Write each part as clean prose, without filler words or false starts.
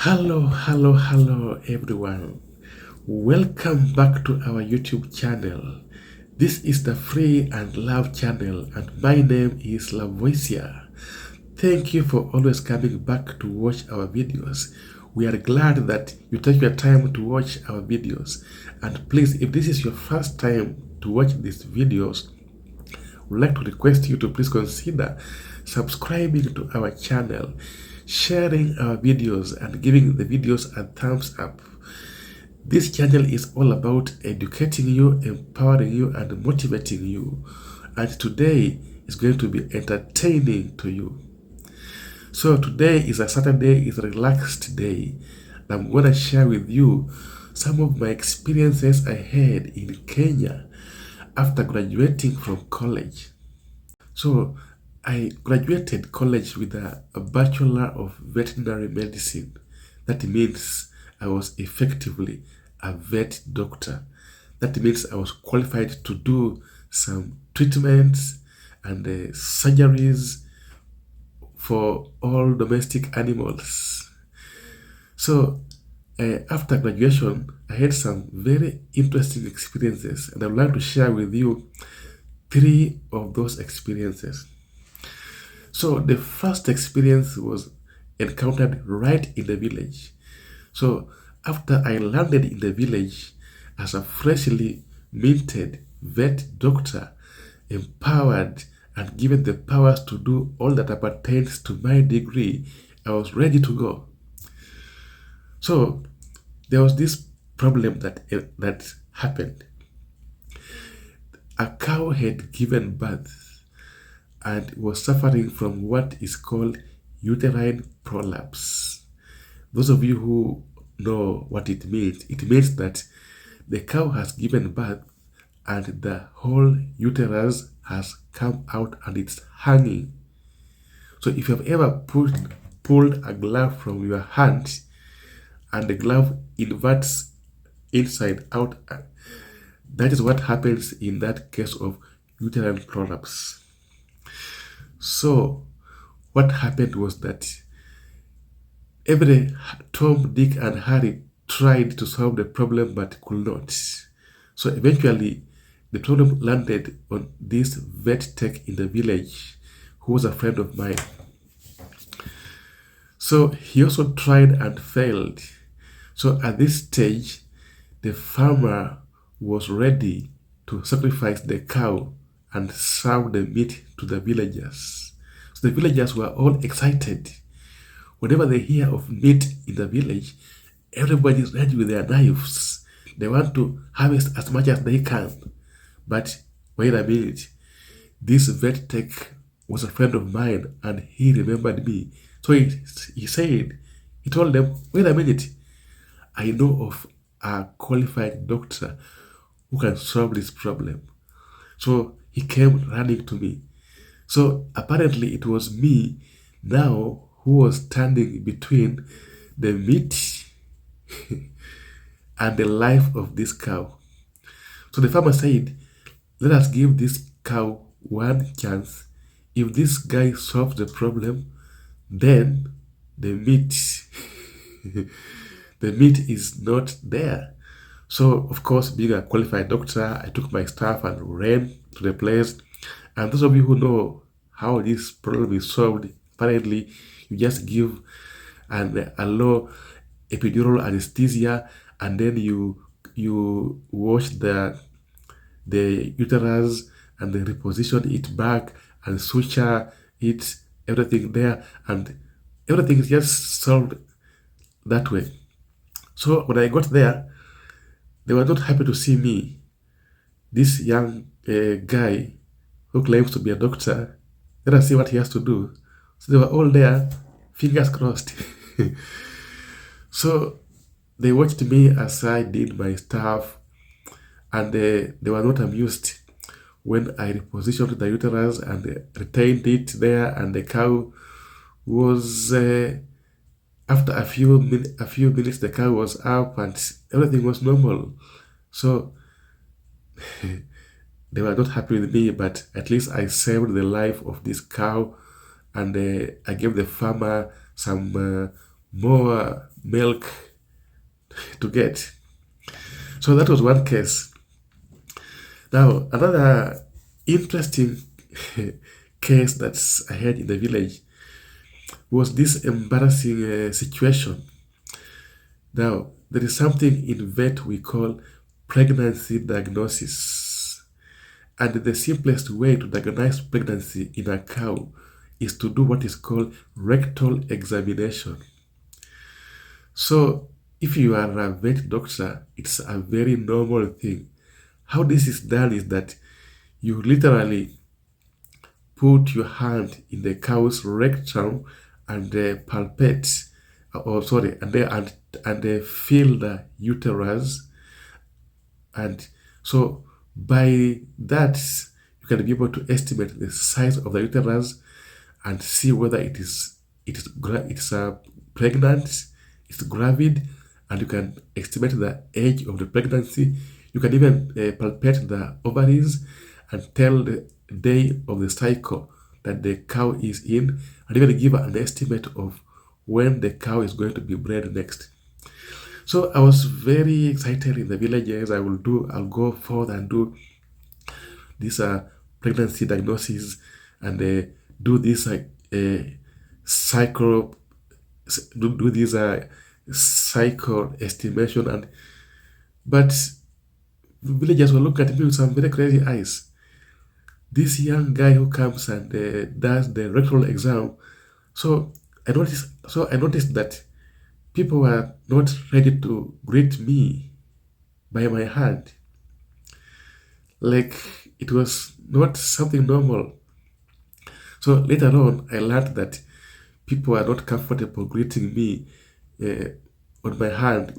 Hello everyone. Welcome back to our YouTube channel. This is the Free and Love channel and my name is Lavoisia. Thank you for always coming back to watch our videos. We are glad that you take your time to watch our videos. And please, if this is your first time to watch these videos, would like to request you to please consider subscribing to our channel, sharing our videos, and giving the videos a thumbs up. This channel is all about educating you, empowering you, and motivating you. And today is going to be entertaining to you. So today is a Saturday, is a relaxed day. I'm going to share with you some of my experiences I had in Kenya after graduating from college. So I graduated college with a Bachelor of Veterinary Medicine. That means I was effectively a vet doctor. That means I was qualified to do some treatments and surgeries for all domestic animals. So after graduation, I had some very interesting experiences, and I would like to share with you 3 of those experiences. So the first experience was encountered right in the village. So after I landed in the village as a freshly minted vet doctor, empowered and given the powers to do all that pertains to my degree, I was ready to go. So there was this problem that happened. A cow had given birth and was suffering from what is called uterine prolapse. Those of you who know what it means that the cow has given birth and the whole uterus has come out and it's hanging. So if you have ever pulled a glove from your hand and the glove inverts inside out, that is what happens in that case of uterine prolapse. So what happened was that every Tom, Dick, and Harry tried to solve the problem but could not. So eventually, the problem landed on this vet tech in the village who was a friend of mine. So he also tried and failed. So at this stage, the farmer was ready to sacrifice the cow and serve the meat to the villagers. So the villagers were all excited. Whenever they hear of meat in the village, everybody is ready with their knives. They want to harvest as much as they can. But wait a minute, this vet tech was a friend of mine and he remembered me. So he told them, wait a minute, I know of a qualified doctor who can solve this problem. So he came running to me. So apparently it was me now who was standing between the meat and the life of this cow. So the farmer said, let us give this cow one chance. If this guy solves the problem, then the meat the meat is not there. So of course, being a qualified doctor, I took my staff and ran to the place. And those of you who know how this problem is solved, apparently you just give a low epidural anesthesia, and then you wash the uterus and then reposition it back and suture it, everything there, and everything is just solved that way. So when I got there, they were not happy to see me. This young guy who claims to be a doctor, let us see what he has to do. So they were all there, fingers crossed. So they watched me as I did my stuff, and they were not amused when I repositioned the uterus and retained it there, and the cow was after a few minutes the cow was up and everything was normal. So they were not happy with me, but at least I saved the life of this cow, and I gave the farmer some more milk to get. So that was one case. Now, another interesting case that's ahead in the village was this embarrassing situation. Now, there is something in vet we call pregnancy diagnosis. And the simplest way to diagnose pregnancy in a cow is to do what is called rectal examination. So, if you are a vet doctor, it's a very normal thing. How this is done is that you literally put your hand in the cow's rectum and palpate, or sorry, and feel the uterus, and so by that you can be able to estimate the size of the uterus and see whether it's pregnant, it's gravid, and you can estimate the age of the pregnancy. You can even palpate the ovaries and tell the day of the cycle that the cow is in, and even give an estimate of when the cow is going to be bred next. So I was very excited in the villages. I'll go forth and do this pregnancy diagnosis and do this cycle, do this cycle estimation, and but villagers will look at me with some very crazy eyes. This young guy who comes and does the rectal exam. So I noticed that people were not ready to greet me by my hand. Like it was not something normal. So later on, I learned that people are not comfortable greeting me uh, on my hand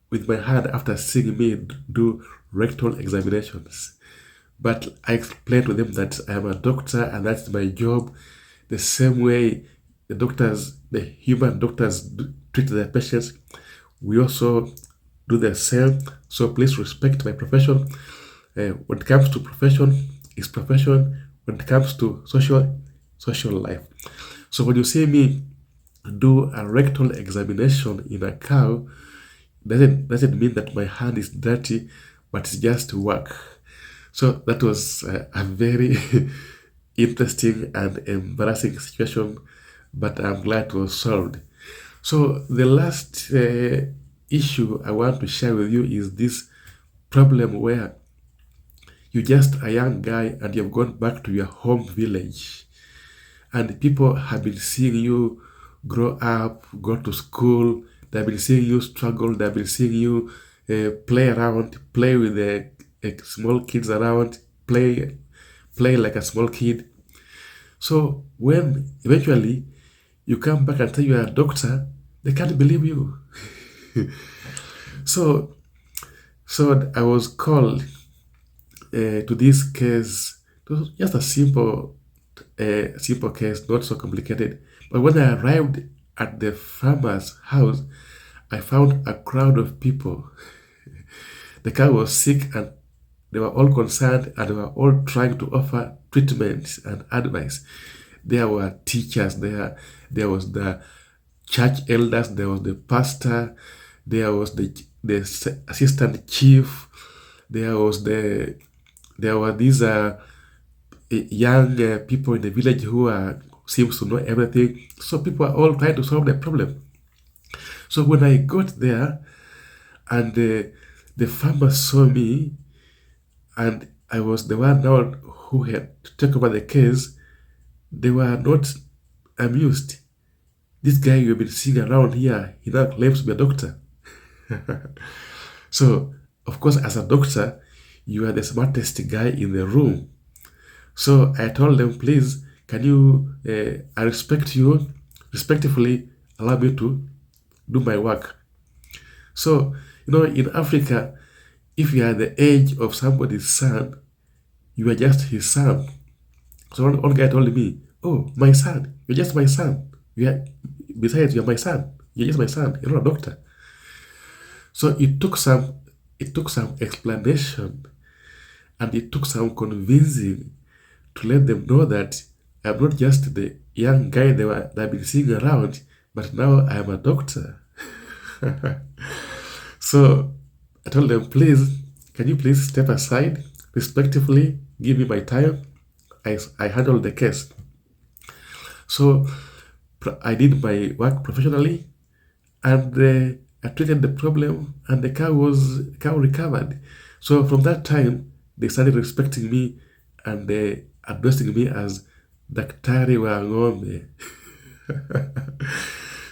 with my hand after seeing me do rectal examinations. But I explained to them that I am a doctor and that's my job. The same way the human doctors treat their patients, we also do the same. So please respect my profession. When it comes to profession, it's profession. When it comes to social life. So when you see me do a rectal examination in a cow, doesn't mean that my hand is dirty, but it's just work. So that was a very interesting and embarrassing situation, but I'm glad it was solved. So the last issue I want to share with you is this problem where you're just a young guy and you've gone back to your home village, and people have been seeing you grow up, go to school. They've been seeing you struggle. They've been seeing you play around, play with the small kids around, play like a small kid. So when eventually you come back and tell you're a doctor, they can't believe you. So so I was called to this case. It was just a simple case, not so complicated. But when I arrived at the farmer's house, I found a crowd of people. The cow was sick and they were all concerned and they were all trying to offer treatment and advice. There were teachers there was the church elders, there was the pastor, there was the assistant chief, there were these young people in the village who seems to know everything. So people are all trying to solve the problem. So when I got there and the farmer saw me and I was the one now who had to take over the case, they were not amused. This guy you've been seeing around here, he now claims to be a doctor. So, of course, as a doctor, you are the smartest guy in the room. So I told them, please, can you, I respect you, respectfully allow me to do my work. So, in Africa, if you are the age of somebody's son, you are just his son. So one guy told me, "Oh, my son, you're just my son. Besides, you're my son. You're just my son. You're not a doctor." So it took some explanation and it took some convincing to let them know that I'm not just the young guy they've been seeing around, but now I'm a doctor. So I told them, please, can you please step aside, respectfully, give me my time. I handled the case. So I did my work professionally, and I treated the problem, and the cow recovered. So from that time, they started respecting me and addressing me as Daktari wa ng'ombe.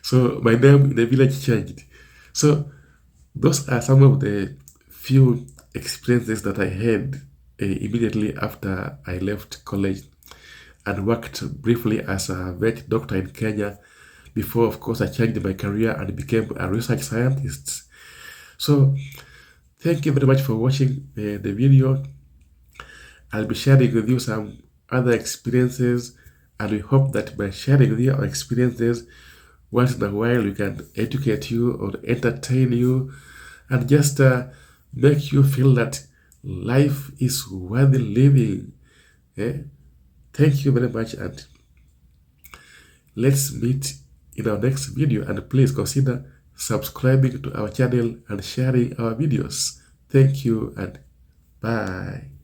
So my name in the village changed. So those are some of the few experiences that I had immediately after I left college and worked briefly as a vet doctor in Kenya before, of course, I changed my career and became a research scientist. So thank you very much for watching the video. I'll be sharing with you some other experiences, and we hope that by sharing with you our experiences, once in a while we can educate you or entertain you and just make you feel that life is worth living. Eh? Thank you very much, and let's meet in our next video. And please consider subscribing to our channel and sharing our videos. Thank you and bye.